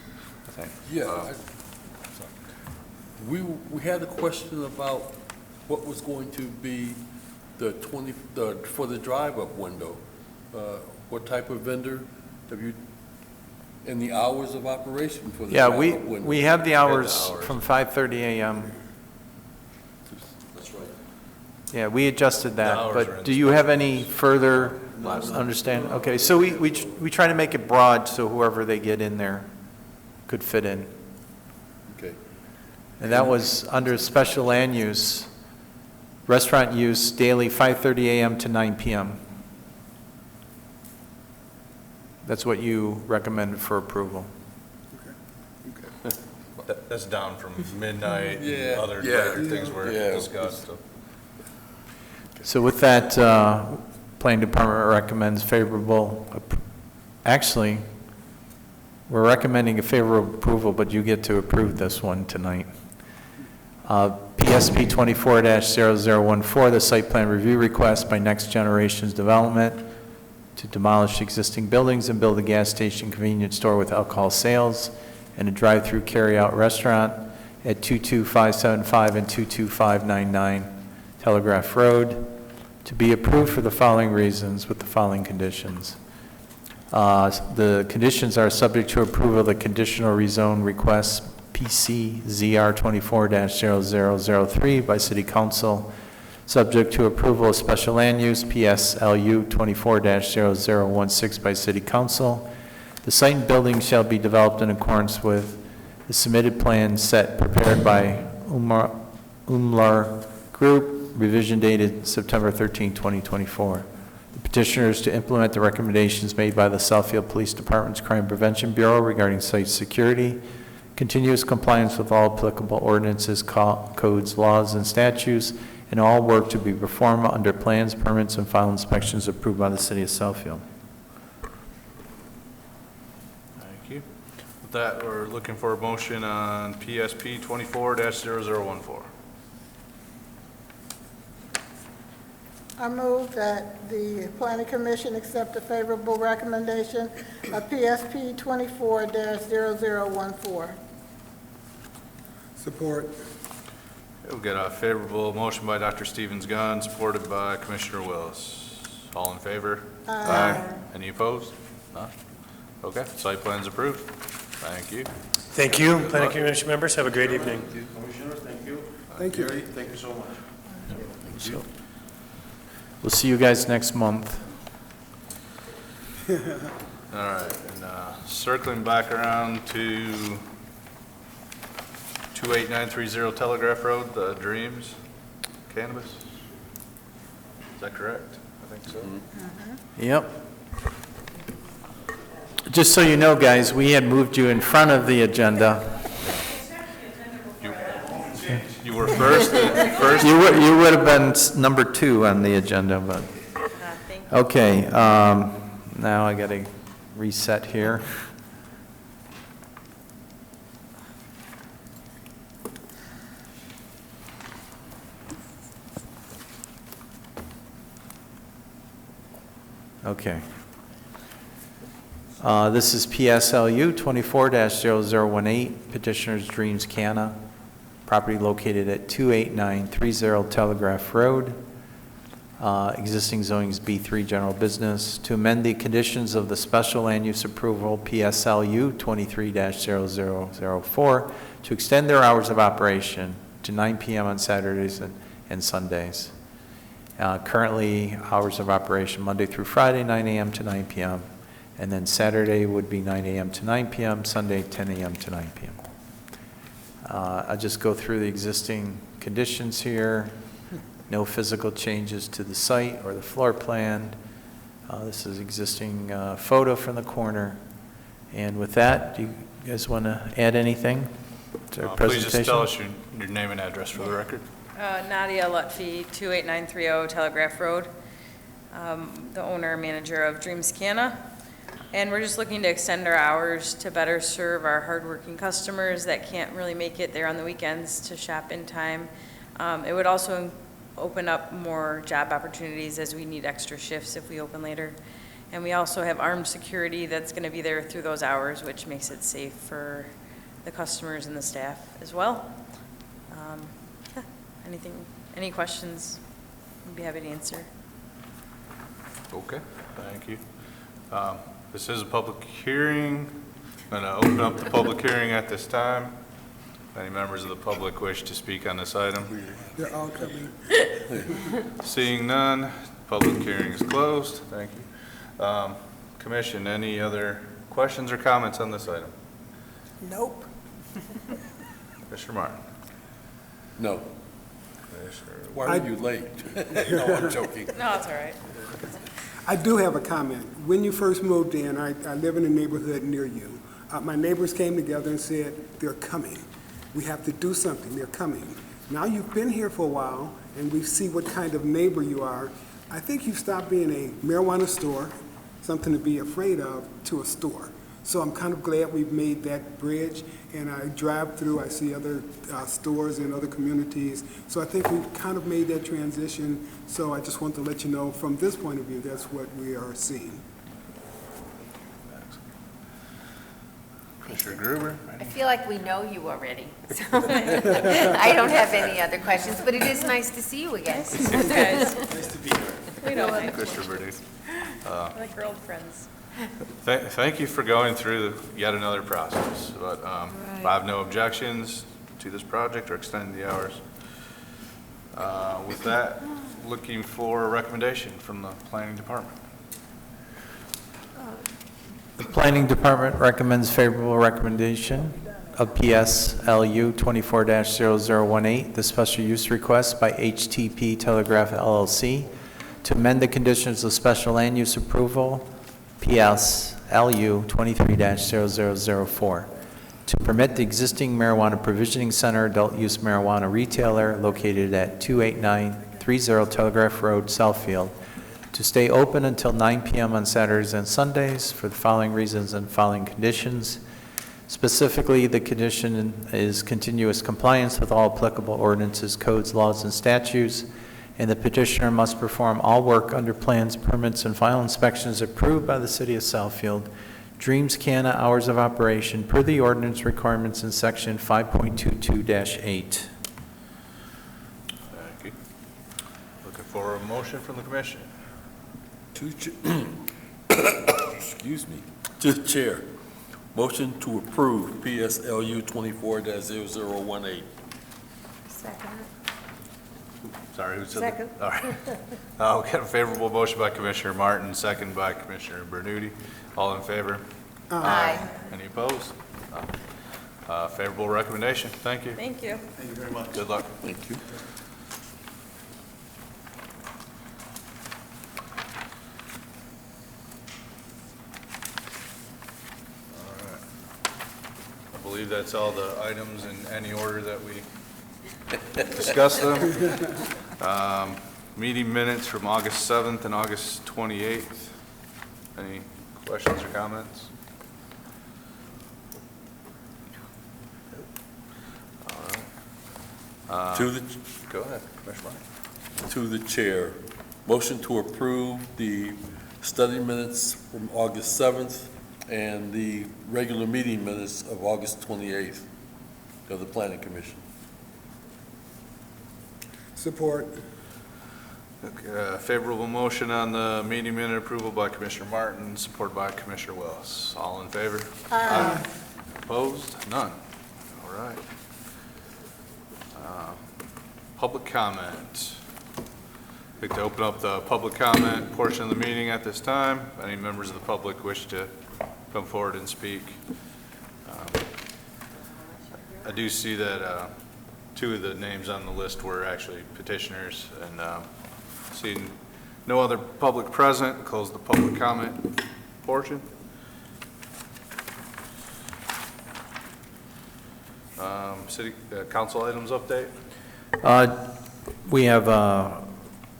I think. Yeah. We had a question about what was going to be for the drive-up window. What type of vendor have you, and the hours of operation for the Yeah, drive-up window? we have the hours from 5:30 a.m. That's right. Yeah, we adjusted The that, hours are in but the do you have any further understanding? Okay, so we try to make it broad so whoever they get in there could fit in. Okay. And that was under special land use. Restaurant use daily 5:30 a.m. to 9 p.m. That's what you recommended for approval. That's down from midnight and other things were discussed. So. So with that, Planning Department recommends favorable, actually, we're recommending a favorable approval, but you get to approve this one tonight. PSP 24-0014, the site plan review request by Next Generations Development to demolish existing buildings and build a gas station convenience store with alcohol sales and a drive-through carry-out restaurant at 22575 and 22599 Telegraph Road, to be approved for the following reasons with the following conditions. The conditions are subject to approval of the conditional rezone request PC ZR 24-0003 by City Council, subject to approval of special land use PSLU 24-0016 by City Council. The site and building shall be developed in accordance with the submitted plan set prepared by Umlar Group, revision dated September 13, 2024. The petitioner is to implement the recommendations made by the Southfield Police Department's Crime Prevention Bureau regarding site security, continuous compliance with all applicable ordinances, codes, laws, and statutes, and all work to be performed under plans, permits, and final inspections approved by the City of Southfield. Thank you. With that, we're looking for a motion on PSP 24-0014. I move that the Planning Commission accept a favorable recommendation of PSP 24-0014. Support. We'll get a favorable motion by Dr. Stevens-Gunn, supported by Commissioner Willis. All in favor? Aye. Any opposed? None? Okay, site plan's approved. Thank you. Thank you, Planning Commission members. Have a great evening. Commissioners, thank you. Thank you. Gary, thank you so much. Thank you. We'll see you guys next month. All right, and circling back around to 28930 Telegraph Road, the Dreams Cannabis. Is that correct? I think so. Yep. Just so you know, guys, we had moved you in front of the agenda. You were first? First? You would have been number 2 on the agenda, but, okay, now I got to reset here. Okay. This is PSLU 24-0018, Petitioner's Dreams Canna, property located at 28930 Telegraph Road. Existing zoning is B3 General Business. To amend the conditions of the special land use approval PSLU 23-0004 to extend their hours of operation to 9 p.m. on Saturdays and Sundays. Currently, hours of operation Monday through Friday, 9 a.m. to 9 p.m. And then Saturday would be 9 a.m. to 9 p.m., Sunday 10 a.m. to 9 p.m. I'll just go through the existing conditions here. No physical changes to the site or the floor plan. This is existing photo from the corner. And with that, do you guys want to add anything to our Please presentation? just tell us your name and address for the record. Nadia Lutfi, 28930 Telegraph Road, the owner and manager of Dreams Canna. And we're just looking to extend our hours to better serve our hardworking customers that can't really make it there on the weekends to shop in time. It would also open up more job opportunities as we need extra shifts if we open later. And we also have armed security that's going to be there through those hours, which makes it safe for the customers and the staff as well. Any questions? I'd be happy to answer. Okay, thank you. This is a public hearing. I'm going to open up the public hearing at this time. If any members of the public wish to speak on this item? They're all coming. Seeing none, public hearing is closed. Thank you. Commission, any other questions or comments on this item? Nope. Mr. Martin? No. Why are you late? No, I'm joking. No, it's all right. I do have a comment. When you first moved in, I live in a neighborhood near you. My neighbors came together and said, they're coming. We have to do something. They're coming. Now you've been here for a while, and we see what kind of neighbor you are. I think you've stopped being a marijuana store, something to be afraid of, to a store. So I'm kind of glad we've made that bridge, and I drive through, I see other stores in other communities. So I think we've kind of made that transition. So I just want to let you know, from this point of view, that's what we are seeing. Commissioner Gruber? I feel like we know you already. So I don't have any other questions, but it is nice to see you again. Guys, Nice to be here. we don't like, Commissioner Burdette? we're like we're old friends. Thank you for going through yet another process, but if I have no objections to this project or extending the hours. With that, looking for a recommendation from the planning department. The Planning Department recommends favorable recommendation of PSLU 24-0018, the special use request by HTP Telegraph LLC to amend the conditions of special land use approval, PSLU 23-0004, to permit the existing marijuana provisioning center adult use marijuana retailer located at 28930 Telegraph Road, Southfield, to stay open until 9 p.m. on Saturdays and Sundays for the following reasons and following conditions. Specifically, the condition is continuous compliance with all applicable ordinances, codes, laws, and statutes, and the petitioner must perform all work under plans, permits, and final inspections approved by the City of Southfield. Dreams Canna hours of operation per the ordinance requirements in section 5.22-8. Thank you. Looking for a motion from the commission. Excuse me. To the chair. Motion to approve PSLU 24-0018. Second. Sorry, who said that? Second. All right. We got a favorable motion by Commissioner Martin, second by Commissioner Bernudi. All in favor? Aye. Any opposed? No. Favorable recommendation. Thank you. Thank you. Thank you very much. Good luck. Thank you. I believe that's all the items in any order that we discussed them. Meeting minutes from August 7th and August 28th. Any questions or comments? All right. To the Go ahead, Commissioner Martin. To the chair. Motion to approve the study minutes from August 7th and the regular meeting minutes of August 28th of the Planning Commission. Support. Okay, favorable motion on the meeting minute approval by Commissioner Martin, supported by Commissioner Willis. All in favor? Aye. Opposed? None. All right. Public comment. I'd like to open up the public comment portion of the meeting at this time. Any members of the public wish to come forward and speak? I do see that two of the names on the list were actually petitioners, and seeing no other public present, close the public comment portion. City council items update. We have a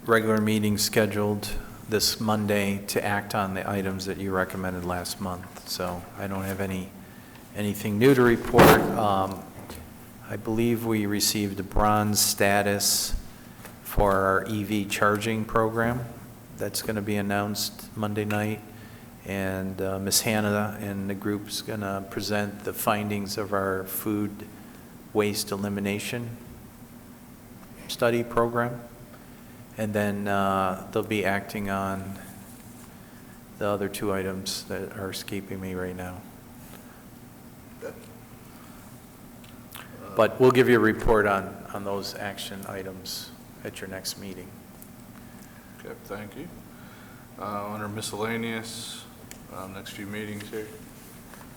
regular meeting scheduled this Monday to act on the items that you recommended last month, so I don't have anything new to report. I believe we received a bronze status for our EV charging program. That's going to be announced Monday night, and Ms. Hannah and the group's going to present the findings of our food waste elimination study program, and then they'll be acting on the other two items that are escaping me right now. But we'll give you a report on those action items at your next meeting. Okay, thank you. Under miscellaneous, next few meetings here.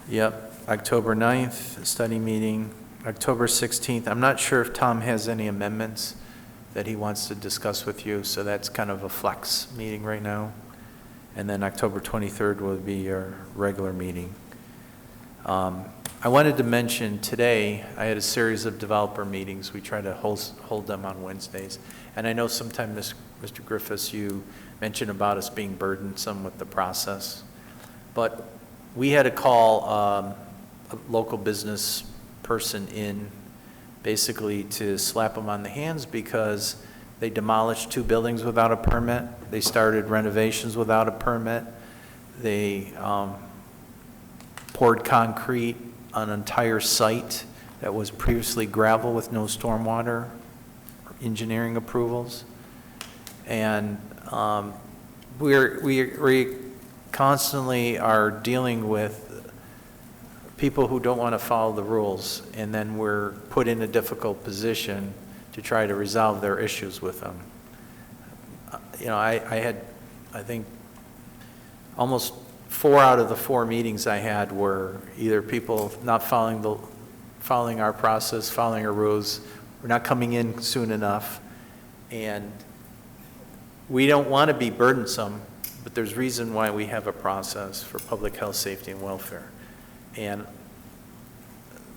Yep, October 9th, study meeting, October 16th. I'm not sure if Tom has any amendments that he wants to discuss with you, so that's kind of a flex meeting right now. And then October 23rd will be your regular meeting. I wanted to mention today, I had a series of developer meetings. We try to hold them on Wednesdays. And I know sometime, Mr. Griffiths, you mentioned about us being burdensome with the process. But we had to call a local business person in basically to slap them on the hands because they demolished 2 buildings without a permit. They started renovations without a permit. They poured concrete on an entire site that was previously gravel with no stormwater engineering approvals. And we constantly are dealing with people who don't want to follow the rules, and then we're put in a difficult position to try to resolve their issues with them. You know, I had, I think, almost 4 out of the 4 meetings I had were either people not following our process, following our rules, we're not coming in soon enough, and we don't want to be burdensome, but there's reason why we have a process for public health, safety, and welfare. And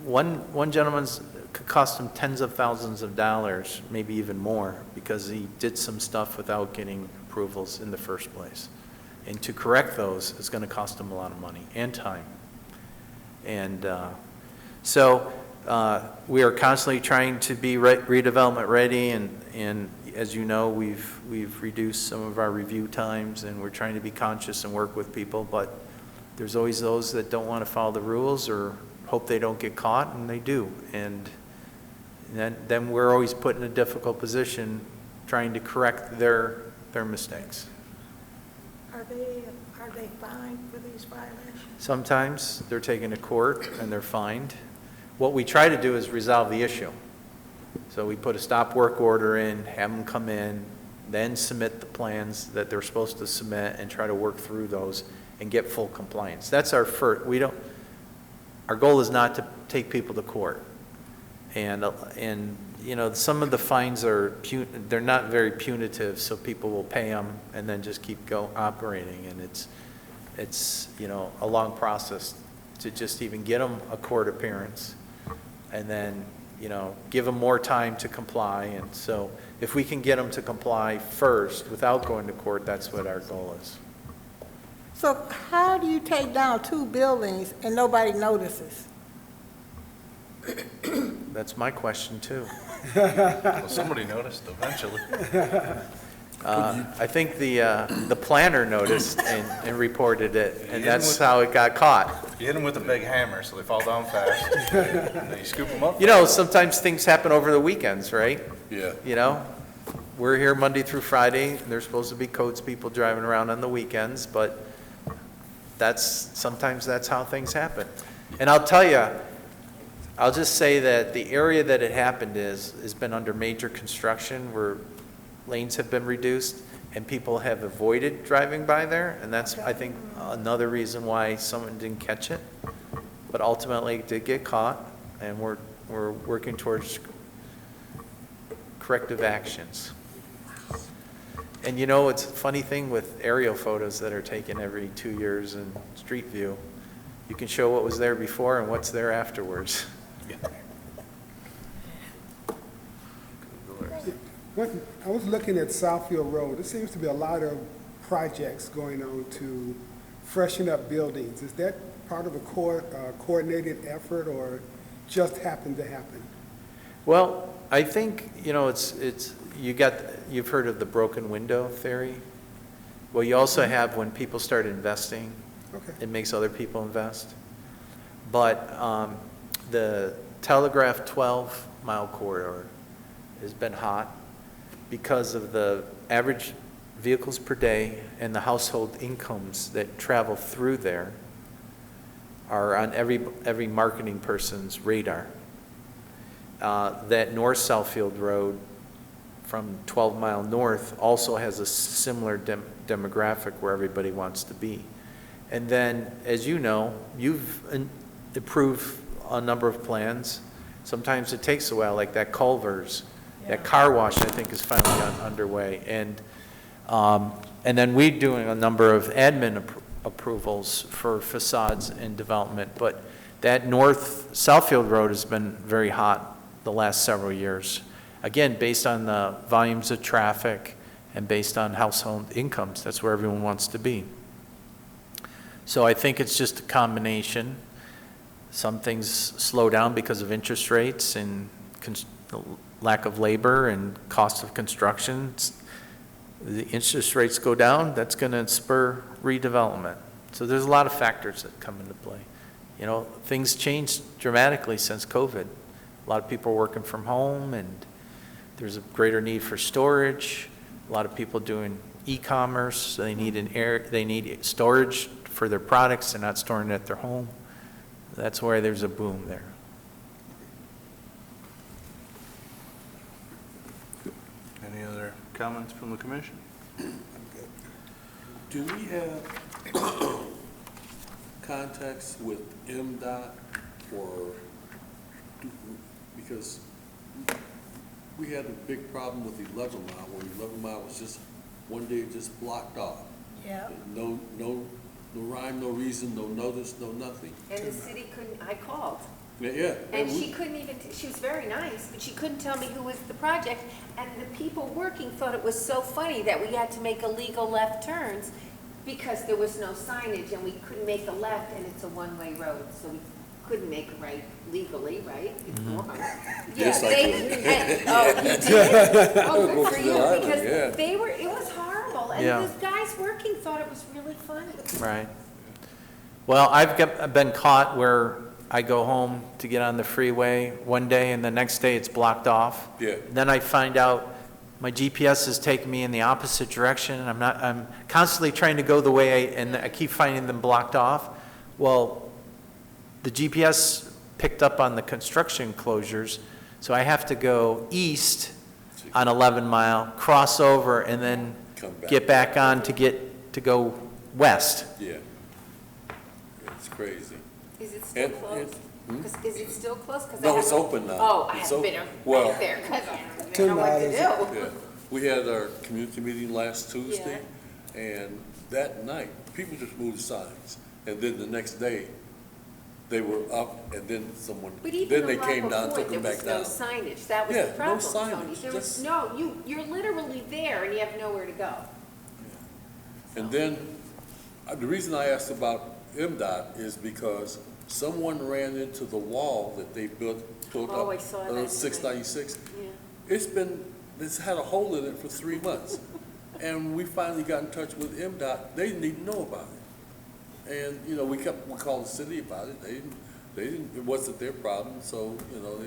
one gentleman's could cost him tens of thousands of dollars, maybe even more, because he did some stuff without getting approvals in the first place. And to correct those is going to cost him a lot of money and time. And so we are constantly trying to be redevelopment ready, and as you know, we've reduced some of our review times, and we're trying to be conscious and work with people, but there's always those that don't want to follow the rules or hope they don't get caught, and they do. And then we're always put in a difficult position trying to correct their mistakes. Are they fined for these violations? Sometimes they're taken to court and they're fined. What we try to do is resolve the issue. So we put a stop work order in, have them come in, then submit the plans that they're supposed to submit and try to work through those and get full compliance. That's our first. Our goal is not to take people to court. And you know, some of the fines they're not very punitive, so people will pay them and then just keep operating. And it's you know, a long process to just even get them a court appearance, and then you know, give them more time to comply. And so if we can get them to comply first without going to court, that's what our goal is. So how do you take down 2 buildings and nobody notices? That's my question too. Well, somebody noticed eventually. I think the planner noticed and reported it, and that's how it got caught. You hit them with a big hammer, so they fall down fast. And then you scoop them up. You know, sometimes things happen over the weekends, right? Yeah. You know, we're here Monday through Friday, and there's supposed to be codes people driving around on the weekends, but sometimes that's how things happen. And I'll tell you, I'll just say that the area that it happened has been under major construction, where lanes have been reduced and people have avoided driving by there, and that's, I think, another reason why someone didn't catch it. But ultimately it did get caught, and we're working towards corrective actions. And you know, it's a funny thing with aerial photos that are taken every 2 years in Street View. You can show what was there before and what's there afterwards. I was looking at Southfield Road. There seems to be a lot of projects going on to freshen up buildings. Is that part of a coordinated effort, or just happened to happen? Well, I think, you know, you've heard of the broken window theory. Well, you also have when people start investing, it makes other people invest. But the Telegraph 12-mile corridor has been hot because of the average vehicles per day and the household incomes that travel through there are on every marketing person's radar. That North Southfield Road from 12 Mile North also has a similar demographic where everybody wants to be. And then, as you know, you've approved a number of plans. Sometimes it takes a while, like that Culver's. That car wash, I think, is finally underway. And then we're doing a number of admin approvals for facades and development. But that north Southfield Road has been very hot the last several years. Again, based on the volumes of traffic and based on household incomes. That's where everyone wants to be. So I think it's just a combination. Some things slow down because of interest rates and lack of labor and cost of construction. The interest rates go down, that's going to spur redevelopment. So there's a lot of factors that come into play. You know, things changed dramatically since COVID. A lot of people are working from home, and there's a greater need for storage. A lot of people doing e-commerce, so they need storage for their products. They're not storing it at their home. That's why there's a boom there. Any other comments from the commission? Do we have contacts with MDOT because we had a big problem with 11 Mile, where 11 Mile was just, one day just blocked off. Yeah. No rhyme, no reason, no notice, no nothing. And the city couldn't, I called. Yeah. And she couldn't even, she was very nice, but she couldn't tell me who was the project. And the people working thought it was so funny that we had to make illegal left turns because there was no signage and we couldn't make a left and it's a one-way road. So we couldn't make a right legally, right? Yes, I did. Oh, you did? Oh, good for you, Yeah. because they were, it was horrible. And Yeah. the guys working thought it was really funny. Right. Well, I've been caught where I go home to get on the freeway one day, and the next day it's blocked off. Yeah. Then I find out my GPS is taking me in the opposite direction, and I'm constantly trying to go the way and I keep finding them blocked off. Well, the GPS picked up on the construction closures, so I have to go east on 11 Mile, cross over, and then get back on to go west. Yeah. It's crazy. Is it still closed? Is it still closed? 'Cause I No, it's haven't- open now. Oh, I It's haven't been open. right Well- there because I didn't know what to do. Yeah. We had our community meeting last Tuesday, and that night, people just moved signs. And then the next day, they were up, and then But even then the they right came down, before, took there them was back no down. signage. That was Yeah, the no problem, signage, Tony. There was, just- no, you're literally there and you have nowhere to go. And then, the reason I asked about MDOT is because someone ran into the wall that they built Oh, I up saw on that 696. Yeah. It's had a hole in it for 3 months. And we finally got in touch with MDOT. They didn't even know about it. And, you know, we called the city about it. They didn't, it wasn't their problem. So, you know,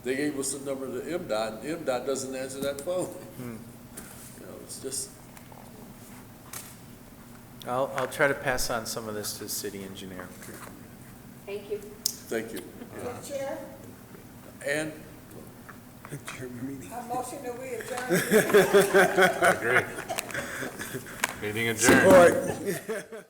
they gave us the number to MDOT, and MDOT doesn't answer that phone. You know, it's just, I'll try to pass on some of this to the city engineer. Thank you. thank you. Chair, And a motion that we adjourn. Agree. Meeting adjourned. Support.